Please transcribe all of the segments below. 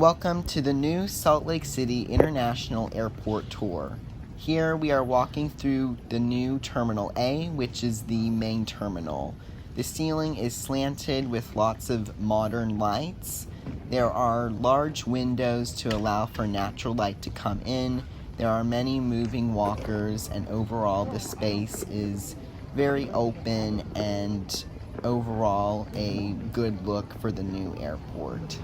Welcome to the new Salt Lake City International Airport Tour. Here we are walking through the new Terminal A, which is the main terminal. The ceiling is slanted with lots of modern lights. There are large windows to allow for natural light to come in. There are many moving walkers, and overall the space is very open and overall a good look for the new airport.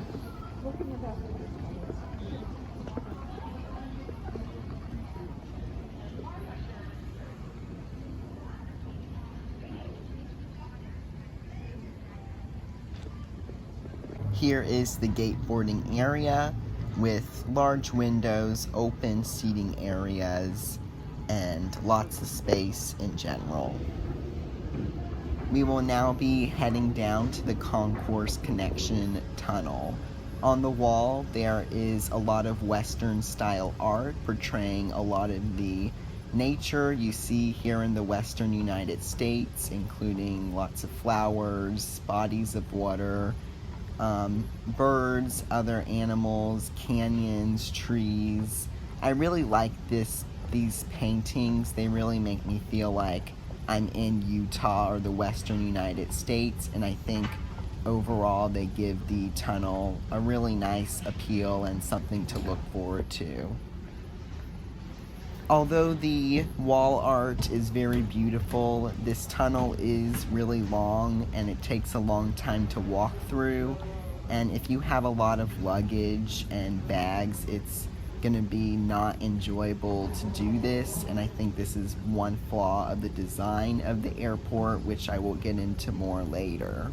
Here is the gate boarding area with large windows, open seating areas, and lots of space in general. We will now be heading down to the Concourse Connection Tunnel. On the wall there is a lot of Western style art portraying a lot of the nature you see here in the Western United States, including lots of flowers, bodies of water, birds, other animals, canyons, trees. I really like these paintings. They really make me feel like I'm in Utah or the Western United States, and I think overall they give the tunnel a really nice appeal and something to look forward to. Although the wall art is very beautiful, this tunnel is really long and it takes a long time to walk through. And if you have a lot of luggage and bags, it's gonna be not enjoyable to do this. And I think this is one flaw of the design of the airport, which I will get into more later.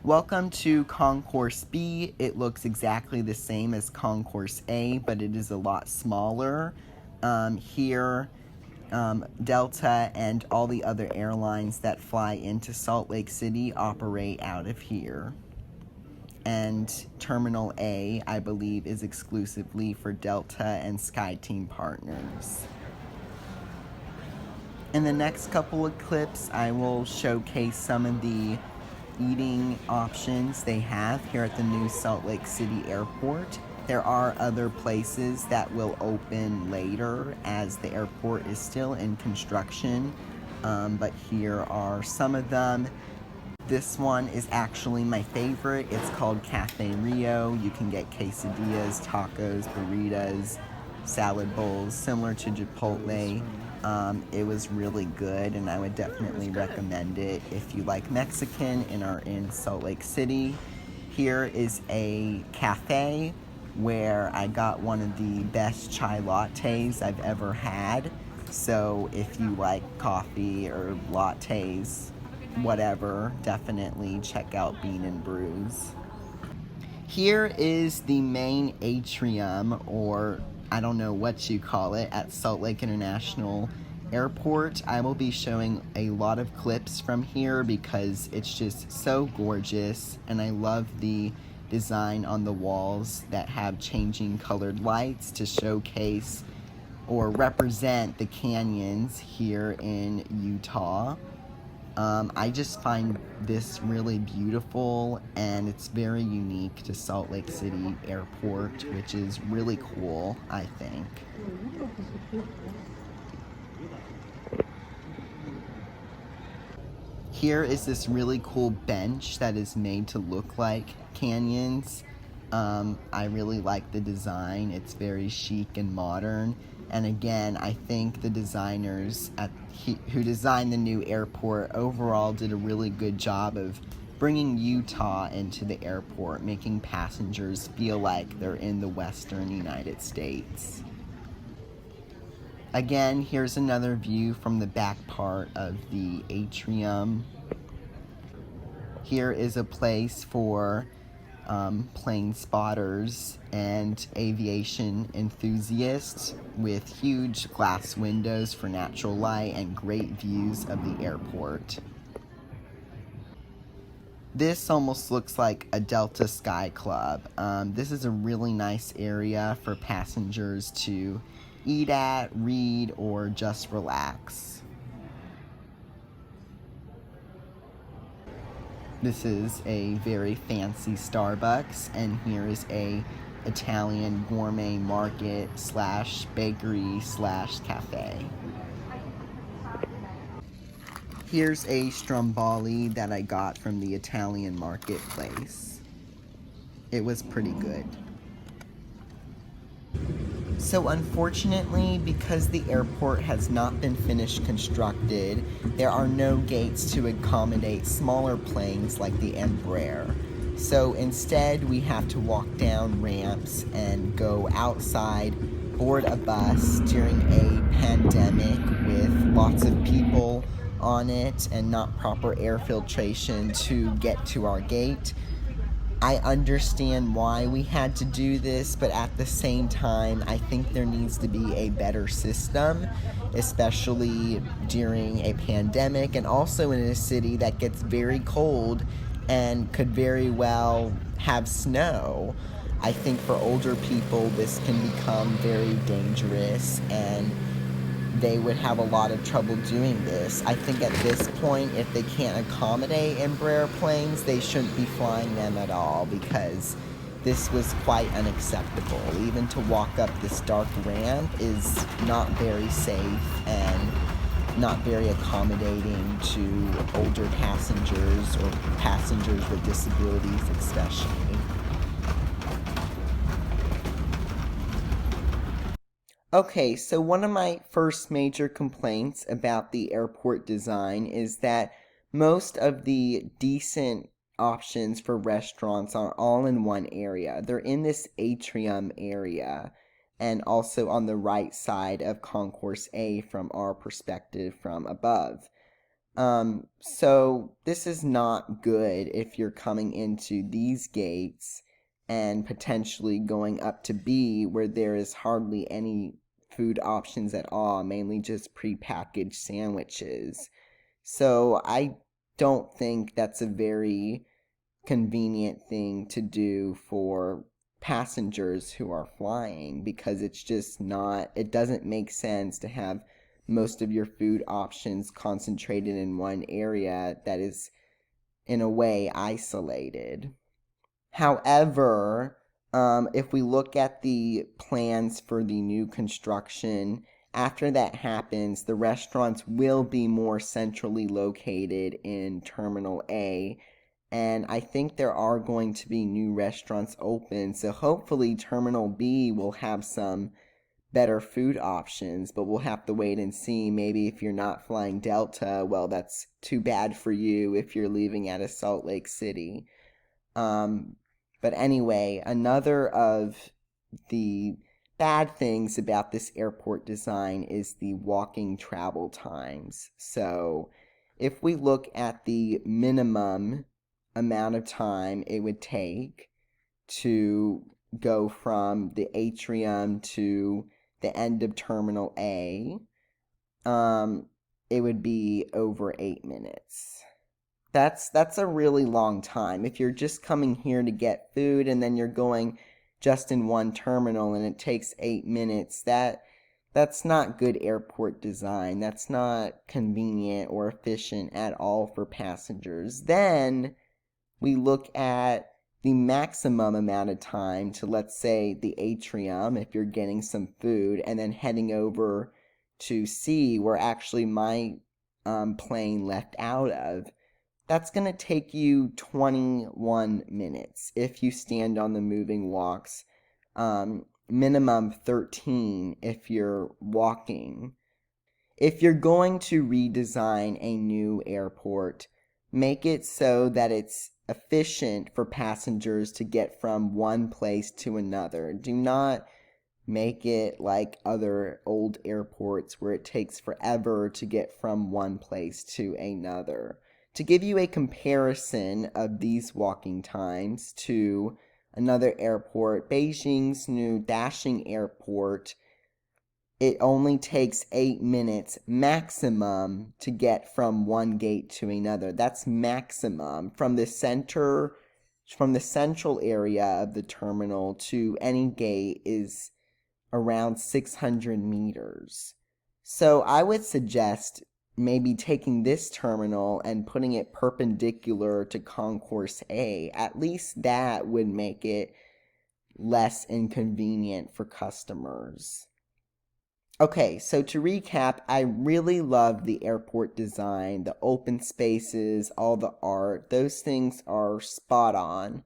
Welcome to Concourse B. It looks exactly the same as Concourse A, but it is a lot smaller. Here, Delta and all the other airlines that fly into Salt Lake City operate out of here. And Terminal A, I believe, is exclusively for Delta and SkyTeam partners. In the next couple of clips, I will showcase some of the eating options they have here at the new Salt Lake City Airport. There are other places that will open later as the airport is still in construction, but here are some of them. This one is actually my favorite. It's called Cafe Rio. You can get quesadillas, tacos, burritos, salad bowls, similar to Chipotle. It was really good, and I would definitely recommend it if you like Mexican and are in Salt Lake City. Here is a cafe where I got one of the best chai lattes I've ever had. So if you like coffee or lattes, whatever, definitely check out Bean and Brews. Here is the main atrium, or I don't know what you call it, at Salt Lake International Airport. I will be showing a lot of clips from here because it's just so gorgeous, and I love the design on the walls that have changing colored lights to showcase or represent the canyons here in Utah. I just find this really beautiful, and it's very unique to Salt Lake City Airport, which is really cool, I think. Here is this really cool bench that is made to look like canyons. I really like the design. It's very chic and modern. And again, I think the designers who designed the new airport overall did a really good job of bringing Utah into the airport, making passengers feel like they're in the Western United States. Again, here's another view from the back part of the atrium. Here is a place for plane spotters and aviation enthusiasts with huge glass windows for natural light and great views of the airport. This almost looks like a Delta Sky Club. This is a really nice area for passengers to eat at, read, or just relax. This is a very fancy Starbucks, and here is a Italian gourmet market slash bakery slash cafe. Here's a stromboli that I got from the Italian marketplace. It was pretty good. So unfortunately, because the airport has not been finished constructed, there are no gates to accommodate smaller planes like the Embraer. So instead, we have to walk down ramps and go outside, board a bus during a pandemic with lots of people on it and not proper air filtration to get to our gate. I understand why we had to do this, but at the same time, I think there needs to be a better system, especially during a pandemic and also in a city that gets very cold and could very well have snow. I think for older people, this can become very dangerous and they would have a lot of trouble doing this. I think at this point, if they can't accommodate Embraer planes, they shouldn't be flying them at all, because this was quite unacceptable. Even to walk up this dark ramp is not very safe and not very accommodating to older passengers or passengers with disabilities especially. Okay, so one of my first major complaints about the airport design is that most of the decent options for restaurants are all in one area. They're in this atrium area and also on the right side of Concourse A from our perspective from above. So this is not good if you're coming into these gates and potentially going up to B, where there is hardly any food options at all, mainly just prepackaged sandwiches. So I don't think that's a very convenient thing to do for passengers who are flying, because it's just not, it doesn't make sense to have most of your food options concentrated in one area that is in a way isolated. However, if we look at the plans for the new construction, after that happens, the restaurants will be more centrally located in Terminal A, and I think there are going to be new restaurants open, so hopefully Terminal B will have some better food options, but we'll have to wait and see. Maybe if you're not flying Delta, well, that's too bad for you if you're leaving out of Salt Lake City. But anyway, another of the bad things about this airport design is the walking travel times. So if we look at the minimum amount of time it would take to go from the atrium to the end of Terminal A, it would be over 8 minutes. That's a really long time. If you're just coming here to get food and then you're going just in one terminal and it takes 8 minutes, that's not good airport design. That's not convenient or efficient at all for passengers. Then we look at the maximum amount of time to, let's say, the atrium if you're getting some food, and then heading over to C, where actually my plane left out of. That's going to take you 21 minutes if you stand on the moving walks. Minimum 13 if you're walking. If you're going to redesign a new airport, make it so that it's efficient for passengers to get from one place to another. Do not make it like other old airports where it takes forever to get from one place to another. To give you a comparison of these walking times to another airport, Beijing's new Dashing Airport, it only takes 8 minutes maximum to get from one gate to another. That's maximum. From the central area of the terminal to any gate is around 600 meters. So I would suggest maybe taking this terminal and putting it perpendicular to Concourse A. At least that would make it less inconvenient for customers. Okay, so to recap, I really love the airport design, the open spaces, all the art. Those things are spot on.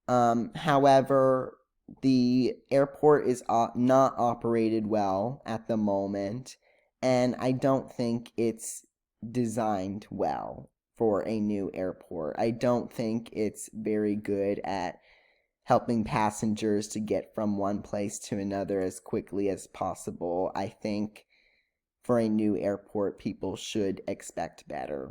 However, the airport is not operated well at the moment, and I don't think it's designed well for a new airport. I don't think it's very good at helping passengers to get from one place to another as quickly as possible. I think for a new airport, people should expect better.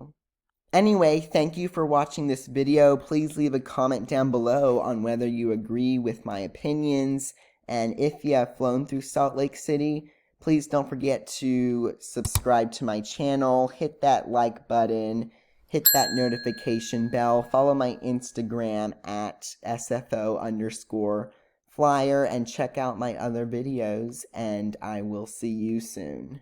Anyway, thank you for watching this video. Please leave a comment down below on whether you agree with my opinions, and if you have flown through Salt Lake City, please don't forget to subscribe to my channel, hit that like button, hit that notification bell, follow my Instagram at SFO_flyer, and check out my other videos, and I will see you soon.